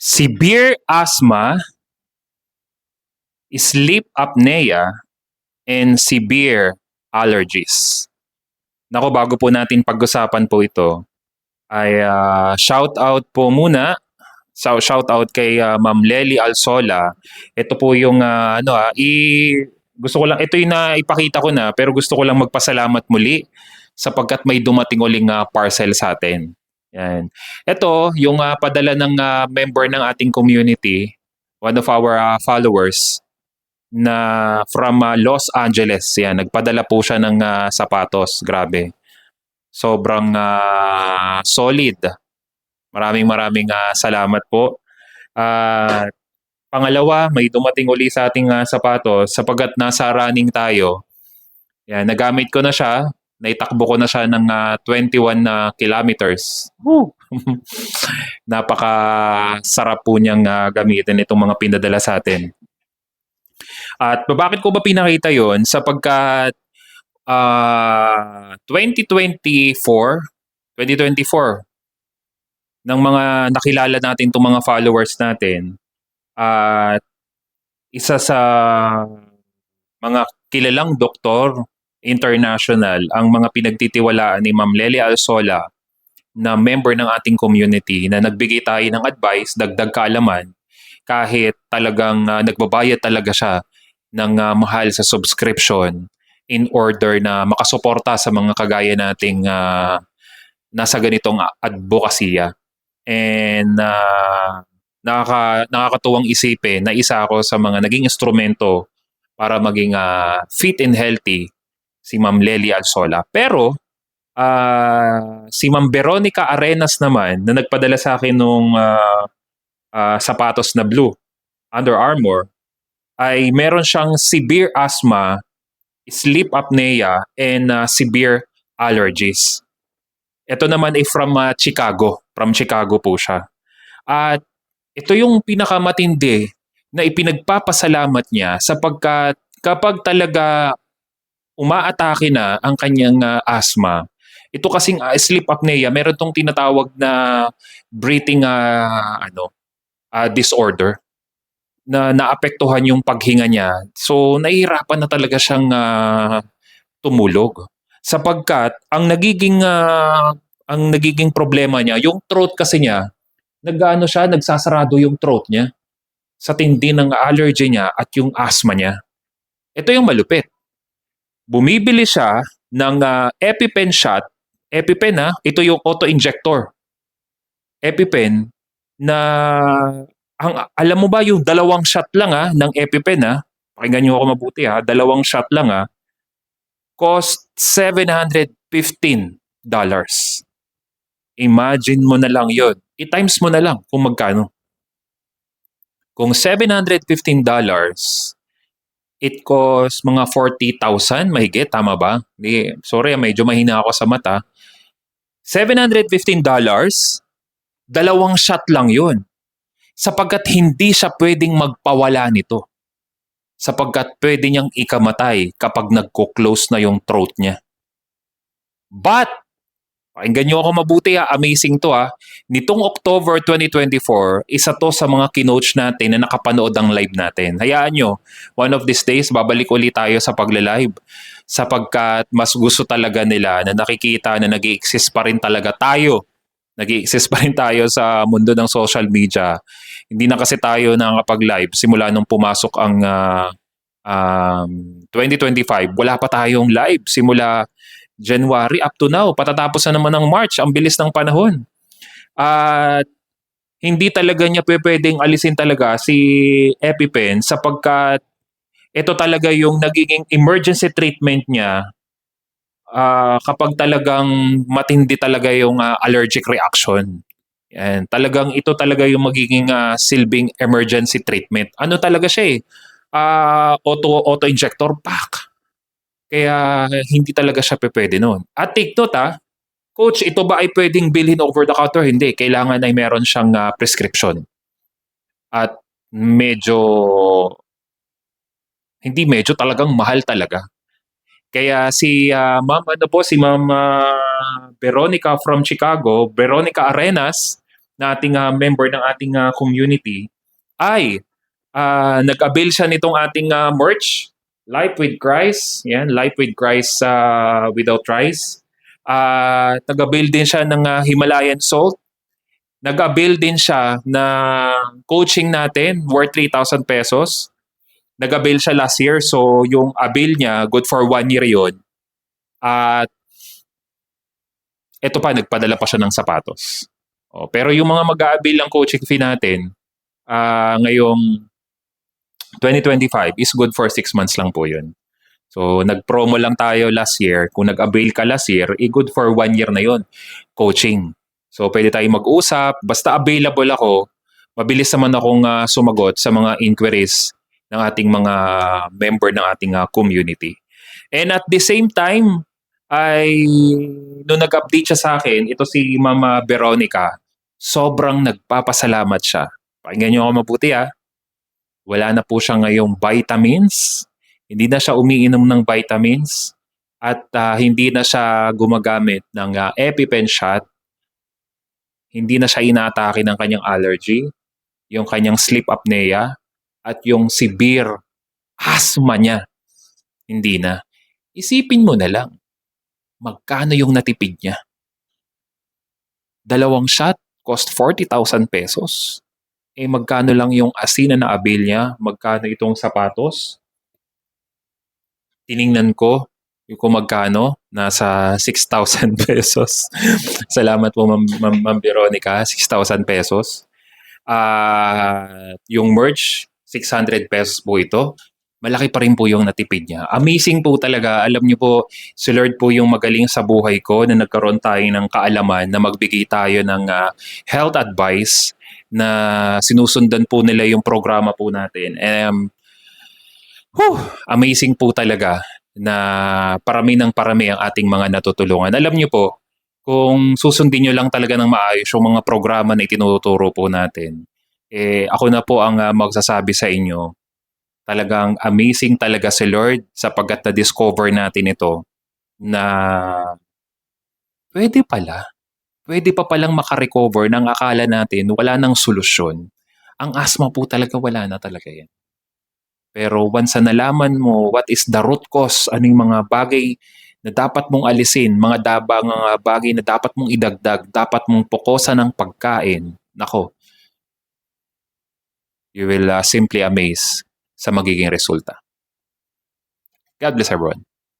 Severe asthma, sleep apnea, and severe allergies. Nako, bago po natin pag-usapan po ito, ay shout out po muna. Shout out kay Ma'am Lely Alsola. Ito po yung gusto ko lang ito yung ipakita ko na, pero gusto ko lang magpasalamat muli sapagkat may dumating uling parcel sa atin. Yan. Ito yung padala ng member ng ating community, one of our followers na from Los Angeles. Yan, nagpadala po siya ng sapatos. Grabe. Sobrang solid. Maraming salamat po. Pangalawa, may dumating uli sa ating sapatos sapagkat nasa running tayo. Yan, nagamit ko na siya. Naitakbo ko na siya ng 21 kilometers. Woo! Napaka-sarap po niyang gamitin itong mga pinadala sa atin. At bakit ko ba pinakita yon? Sapagkat 2024 ng mga nakilala natin itong mga followers natin at isa sa mga kilalang doktor international ang mga pinagtitiwalaan ni Ma'am Lely Alsola na member ng ating community na nagbigay tayo ng advice, dagdag kaalaman kahit talagang nagbabayad talaga siya ng mahal sa subscription in order na makasuporta sa mga kagaya nating nasa ganitong advokasya. And nakakatuwang isipin na isa ako sa mga naging instrumento para maging fit and healthy si Ma'am Lely Alsola. Pero si Ma'am Veronica Arenas naman na nagpadala sa akin nung sapatos na blue, Under Armour, ay meron siyang severe asthma, sleep apnea, and severe allergies. Ito naman ay from Chicago. From Chicago po siya. At ito yung pinakamatindi na ipinagpapasalamat niya sapagkat kapag talaga umaatake na ang kanyang asthma, ito kasing sleep apnea, meron tong tinatawag na breathing disorder na naapektuhan yung paghinga niya. So, nahihirapan na talaga siyang tumulog. Sapagkat ang nagiging problema niya, yung throat kasi niya, nagsasarado yung throat niya sa tindi ng allergy niya at yung asthma niya. Ito yung malupit. Bumibili siya ng EpiPen shot. EpiPen ito yung auto-injector. EpiPen na alam mo ba yung 2 shot lang ng EpiPen pakinggan niyo ako mabuti 2 shot lang cost $715. Imagine mo na lang yon. I-times mo na lang kung magkano. Kung $715, it costs mga 40,000 mahigit, tama ba? Sorry, medyo mahina ako sa mata. $715, 2 shot lang yun. Sapagkat hindi siya pwedeng magpawala nito. Sapagkat pwede niyang ikamatay kapag nagko-close na yung throat niya. But, pakinggan niyo ako mabuti amazing to Nitong October 2024, isa to sa mga kinoach natin na nakapanood ang live natin. Hayaan nyo, one of these days, babalik ulit tayo sa pagla-live. Sapagkat mas gusto talaga nila na nakikita na nag-i-exist pa rin talaga tayo. Nag-i-exist pa rin tayo sa mundo ng social media. Hindi na kasi tayo nakakapag-live simula nung pumasok ang 2025. Wala pa tayong live simula January up to now. Patatapos na naman ng March. Ang bilis ng panahon. At hindi talaga niya pwedeng alisin talaga si EpiPen sapagkat ito talaga yung nagiging emergency treatment niya kapag talagang matindi talaga yung allergic reaction. Yan. Talagang ito talaga yung magiging silbing emergency treatment. Ano talaga siya auto-injector pack. Kaya hindi talaga siya pwede noon. At take note Coach, ito ba ay pwedeng bilhin over the counter? Hindi. Kailangan ay meron siyang prescription. At medyo talagang mahal talaga. Kaya si Ma'am Veronica from Chicago, Veronica Arenas, na ating member ng ating community ay nag-avail siya nitong ating merch, Life with Christ. Yan, Life with Christ without rice. Nag-avail din siya ng Himalayan salt. Nag-avail din siya ng coaching natin worth 3,000 pesos. Nag-avail siya last year, so yung avail niya, good for 1 year yon. At ito pa, nagpadala pa siya ng sapatos. Pero yung mga mag-a-avail ng coaching fee natin, ngayong 2025 is good for 6 months lang po yun. So, nag-promo lang tayo last year. Kung nag-avail ka last year, good for 1 year na yon coaching. So, pwede tayo mag-usap. Basta available ako, mabilis naman akong sumagot sa mga inquiries ng ating mga member ng ating community. And at the same time, ay nung nag-update siya sa akin, ito si Mama Veronica, sobrang nagpapasalamat siya. Pakinggan niyo ako mabuti Wala na po siya ngayong vitamins. Hindi na siya umiinom ng vitamins. At hindi na siya gumagamit ng EpiPen shot. Hindi na siya inaatake ng kanyang allergy, yung kanyang sleep apnea, at yung severe asthma niya. Hindi na. Isipin mo na lang, magkano yung natipid niya? 2 shot, cost 40,000 pesos. Magkano lang yung asin na na-avail niya? Magkano itong sapatos? Tiningnan ko kung magkano, nasa 6,000 pesos. Salamat po, Ma'am Veronica, 6,000 pesos. Yung merch, 600 pesos po ito. Malaki pa rin po yung natipid niya. Amazing po talaga. Alam niyo po, si Lord po yung magaling sa buhay ko na nagkaroon tayo ng kaalaman na magbigay tayo ng health advice na sinusundan po nila yung programa po natin. Amazing po talaga na parami ng parami ang ating mga natutulungan. Alam niyo po, kung susundin niyo lang talaga ng maayos yung mga programa na itinuturo po natin, ako na po ang magsasabi sa inyo, talagang amazing talaga si Lord sapagkat na-discover natin ito na pwede pa palang makarecover ng akala natin wala nang solusyon. Ang asthma po talaga wala na talaga yan. Pero once na nalaman mo what is the root cause, anong mga bagay na dapat mong alisin, mga bagay na dapat mong idagdag, dapat mong pokosan ng pagkain, nako, you will simply amaze sa magiging resulta. God bless everyone.